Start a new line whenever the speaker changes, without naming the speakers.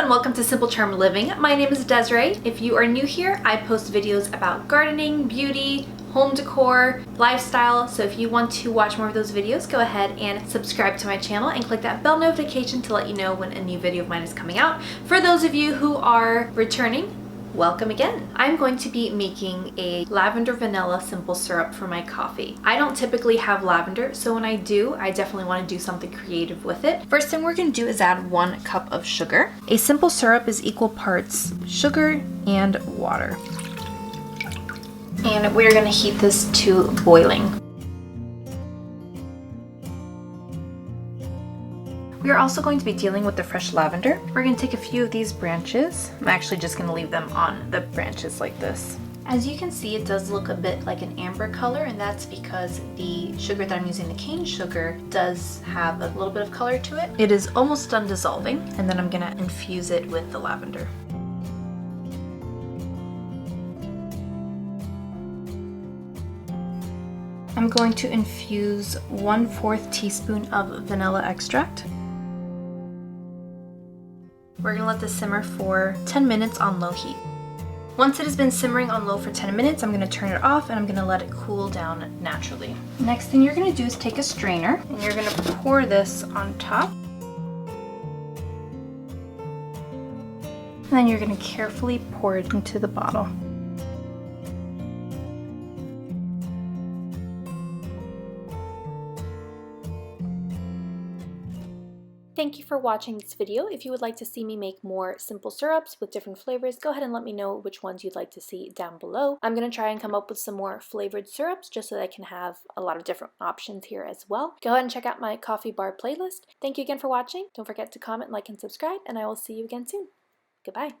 and welcome to Simple Charm Living. My name is Desiree. If you are new here, I post videos about gardening, beauty, home decor, lifestyle. So if you want to watch more of those videos, go ahead and subscribe to my channel and click that bell notification to let you know when a new video of mine is coming out. For those of you who are returning, welcome again. I'm going to be making a lavender vanilla simple syrup for my coffee. I don't typically have lavender, so when I do, I definitely want to do something creative with it. First thing we're going to do is add 1 cup of sugar. A simple syrup is equal parts sugar and water. And we're going to heat this to boiling. We are also going to be dealing with the fresh lavender. We're going to take a few of these branches. I'm actually just going to leave them on the branches like this. As you can see, it does look a bit like an amber color, and that's because the sugar that I'm using, the cane sugar, does have a little bit of color to it. It is almost done dissolving, and then I'm going to infuse it with the lavender. I'm going to infuse 1/4 teaspoon of vanilla extract. We're going to let this simmer for 10 minutes on low heat. Once it has been simmering on low for 10 minutes, I'm going to turn it off and I'm going to let it cool down naturally. Next thing you're going to do is take a strainer and you're going to pour this on top. And then you're going to carefully pour it into the bottle. Thank you for watching this video. If you would like to see me make more simple syrups with different flavors, go ahead and let me know which ones you'd like to see down below. I'm going to try and come up with some more flavored syrups just so that I can have a lot of different options here as well. Go ahead and check out my coffee bar playlist. Thank you again for watching. Don't forget to comment, like, and subscribe, and I will see you again soon. Goodbye.